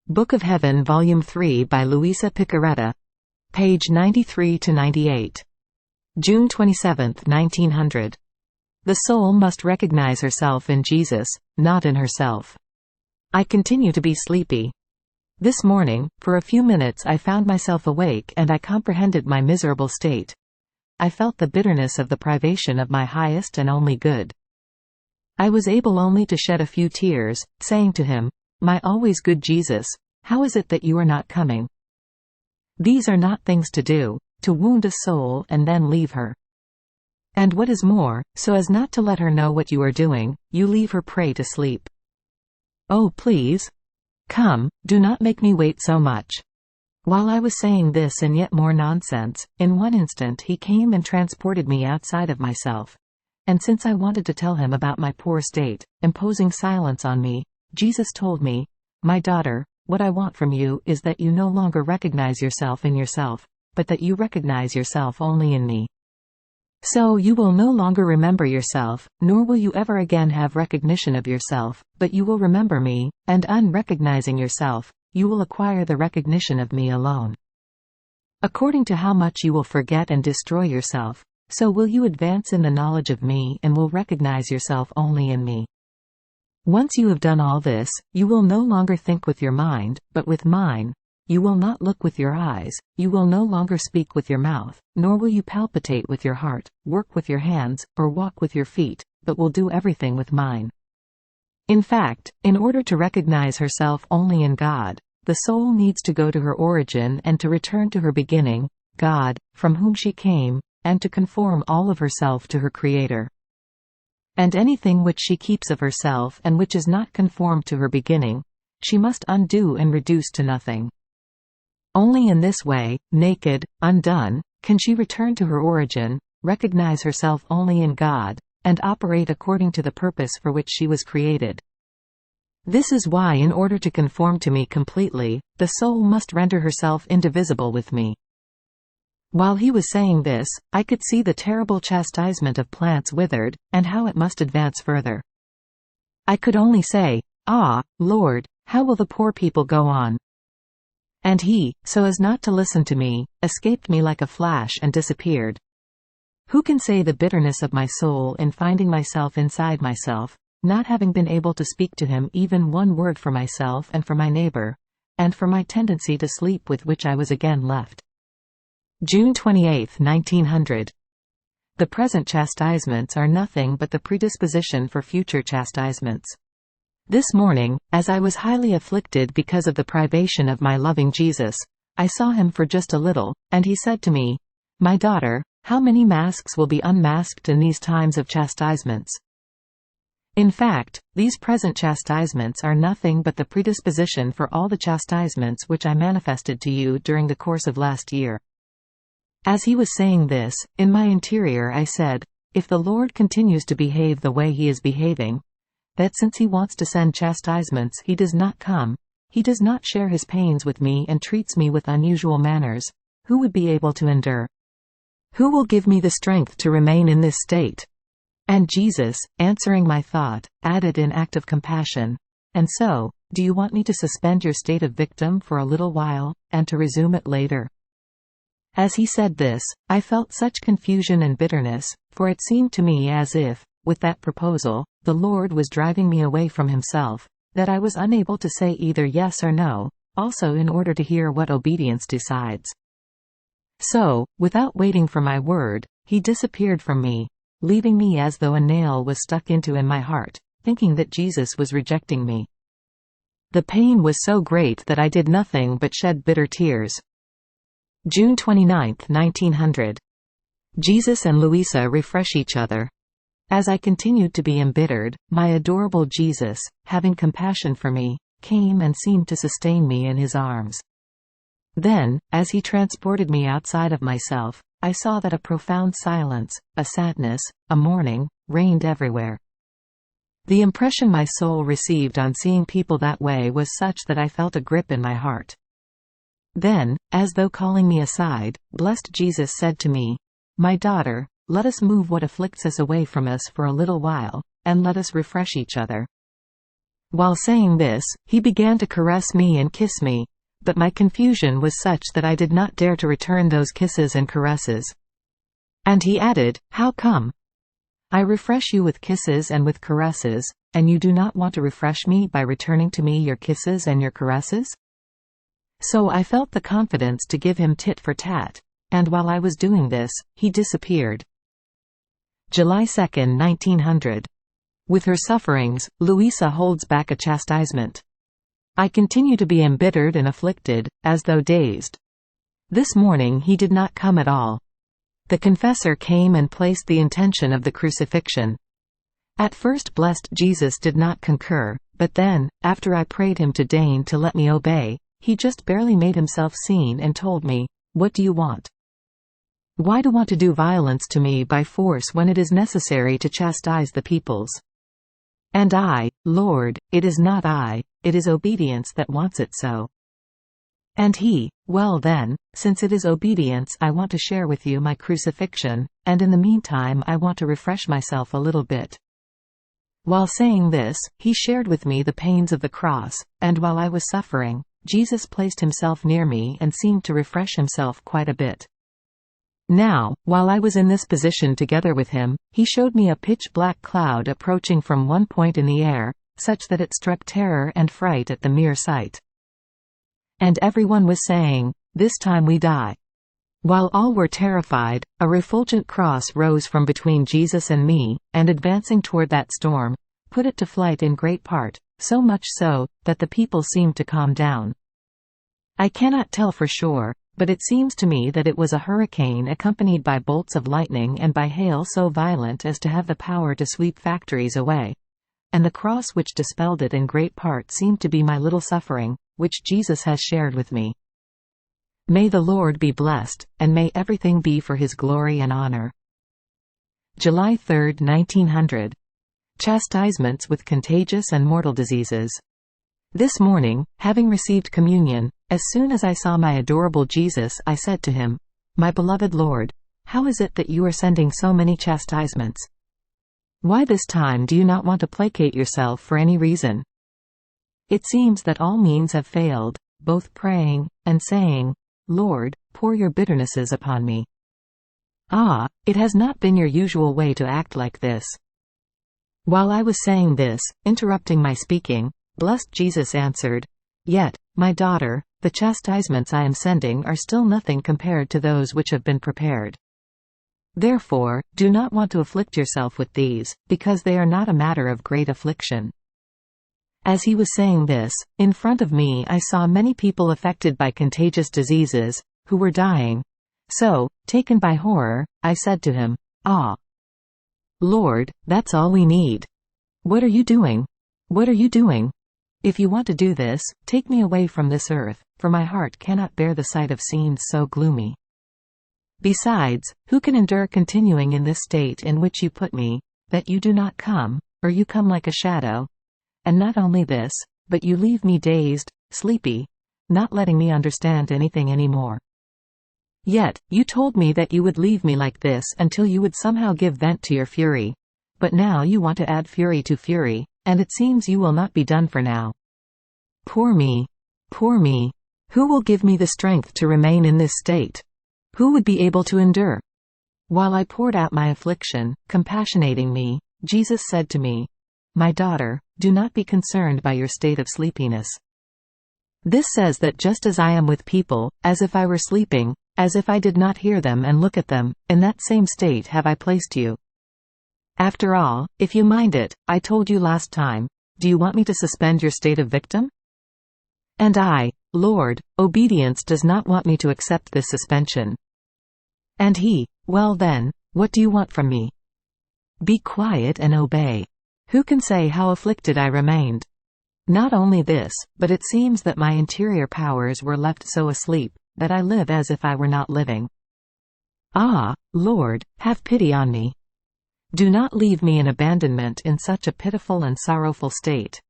Book of Heaven Volume 3 by Luisa Piccarreta. Page 93–98. June 27, 1900. The soul must recognize herself in Jesus, not in herself. I continue to be sleepy. This morning, for a few minutes I found myself awake and I comprehended my miserable state. I felt the bitterness of the privation of my highest and only good. I was able only to shed a few tears, saying to him, "My always good Jesus, how is it that you are not coming?" These are not things to do, to wound a soul and then leave her. And what is more, so as not to let her know what you are doing, you leave her prey to sleep. Oh, please, come, do not make me wait so much. While I was saying this and yet more nonsense, in one instant he came and transported me outside of myself. And since I wanted to tell him about my poor state, imposing silence on me, Jesus told me, "My daughter, what I want from you is that you no longer recognize yourself in yourself, but that you recognize yourself only in me. So you will no longer remember yourself, nor will you ever again have recognition of yourself, but you will remember me, and unrecognizing yourself, you will acquire the recognition of me alone. According to how much you will forget and destroy yourself, so will you advance in the knowledge of me and will recognize yourself only in me. Once you have done all this, you will no longer think with your mind, but with mine. You will not look with your eyes, you will no longer speak with your mouth, nor will you palpitate with your heart, work with your hands, or walk with your feet, but will do everything with mine." In fact, in order to recognize herself only in God, the soul needs to go to her origin and to return to her beginning, God, from whom she came, and to conform all of herself to her Creator. And anything which she keeps of herself and which is not conformed to her beginning, she must undo and reduce to nothing. Only in this way, naked, undone, can she return to her origin, recognize herself only in God, and operate according to the purpose for which she was created. This is why, in order to conform to me completely, the soul must render herself indivisible with me. While he was saying this, I could see the terrible chastisement of plants withered, and how it must advance further. I could only say, "Ah, Lord, how will the poor people go on?" And he, so as not to listen to me, escaped me like a flash and disappeared. Who can say the bitterness of my soul in finding myself inside myself, not having been able to speak to him even one word for myself and for my neighbor, and for my tendency to sleep with which I was again left. June 28, 1900. The present chastisements are nothing but the predisposition for future chastisements. This morning, as I was highly afflicted because of the privation of my loving Jesus, I saw him for just a little, and he said to me, "My daughter, how many masks will be unmasked in these times of chastisements?" In fact, these present chastisements are nothing but the predisposition for all the chastisements which I manifested to you during the course of last year. As he was saying this, in my interior I said, if the Lord continues to behave the way he is behaving, that since he wants to send chastisements he does not come, he does not share his pains with me and treats me with unusual manners, who would be able to endure? Who will give me the strength to remain in this state? And Jesus, answering my thought, added in act of compassion, "And so, do you want me to suspend your state of victim for a little while, and to resume it later?" As he said this, I felt such confusion and bitterness, for it seemed to me as if, with that proposal, the Lord was driving me away from himself, that I was unable to say either yes or no, also in order to hear what obedience decides. So, without waiting for my word, he disappeared from me, leaving me as though a nail was stuck into in my heart, thinking that Jesus was rejecting me. The pain was so great that I did nothing but shed bitter tears. June 29, 1900. Jesus and Luisa refresh each other. As I continued to be embittered, my adorable Jesus, having compassion for me, came and seemed to sustain me in his arms. Then, as he transported me outside of myself, I saw that a profound silence, a sadness, a mourning, reigned everywhere. The impression my soul received on seeing people that way was such that I felt a grip in my heart. Then, as though calling me aside, blessed Jesus said to me, "My daughter, let us move what afflicts us away from us for a little while, and let us refresh each other." While saying this, he began to caress me and kiss me, but my confusion was such that I did not dare to return those kisses and caresses. And he added, "How come? I refresh you with kisses and with caresses, and you do not want to refresh me by returning to me your kisses and your caresses?" So I felt the confidence to give him tit for tat, and while I was doing this, he disappeared. July 2, 1900. With her sufferings, Luisa holds back a chastisement. I continue to be embittered and afflicted, as though dazed. This morning he did not come at all. The confessor came and placed the intention of the crucifixion. At first blessed Jesus did not concur, but then, after I prayed him to deign to let me obey, he just barely made himself seen and told me, "What do you want? Why do you want to do violence to me by force when it is necessary to chastise the peoples?" And I, "Lord, it is not I, it is obedience that wants it so." And he, "Well then, since it is obedience, I want to share with you my crucifixion, and in the meantime I want to refresh myself a little bit." While saying this, he shared with me the pains of the cross, and while I was suffering, Jesus placed himself near me and seemed to refresh himself quite a bit. Now, while I was in this position together with him, he showed me a pitch-black cloud approaching from one point in the air, such that it struck terror and fright at the mere sight. And everyone was saying, "This time we die." While all were terrified, a refulgent cross rose from between Jesus and me, and advancing toward that storm, put it to flight in great part, so much so, that the people seemed to calm down. I cannot tell for sure, but it seems to me that it was a hurricane accompanied by bolts of lightning and by hail so violent as to have the power to sweep factories away. And the cross which dispelled it in great part seemed to be my little suffering, which Jesus has shared with me. May the Lord be blessed, and may everything be for his glory and honor. July 3, 1900. Chastisements with contagious and mortal diseases. This morning, having received communion, as soon as I saw my adorable Jesus, I said to him, "My beloved Lord, how is it that you are sending so many chastisements? Why this time do you not want to placate yourself for any reason? It seems that all means have failed, both praying, and saying, 'Lord, pour your bitternesses upon me.' Ah, it has not been your usual way to act like this." While I was saying this, interrupting my speaking, blessed Jesus answered, "Yet, my daughter, the chastisements I am sending are still nothing compared to those which have been prepared. Therefore, do not want to afflict yourself with these, because they are not a matter of great affliction." As he was saying this, in front of me I saw many people affected by contagious diseases, who were dying. So, taken by horror, I said to him, "Ah, Lord, that's all we need. What are you doing? What are you doing? If you want to do this, take me away from this earth, for my heart cannot bear the sight of scenes so gloomy. Besides, who can endure continuing in this state in which you put me, that you do not come, or you come like a shadow? And not only this, but you leave me dazed, sleepy, not letting me understand anything anymore. Yet, you told me that you would leave me like this until you would somehow give vent to your fury. But now you want to add fury to fury, and it seems you will not be done for now. Poor me! Poor me! Who will give me the strength to remain in this state? Who would be able to endure?" While I poured out my affliction, compassionating me, Jesus said to me, "My daughter, do not be concerned by your state of sleepiness. This says that just as I am with people, as if I were sleeping, as if I did not hear them and look at them, in that same state have I placed you. After all, if you mind it, I told you last time, do you want me to suspend your state of victim? And I, Lord, obedience does not want me to accept this suspension." And he, "Well then, what do you want from me? Be quiet and obey." Who can say how afflicted I remained? Not only this, but it seems that my interior powers were left so asleep, that I live as if I were not living. Ah, Lord, have pity on me. Do not leave me in abandonment in such a pitiful and sorrowful state.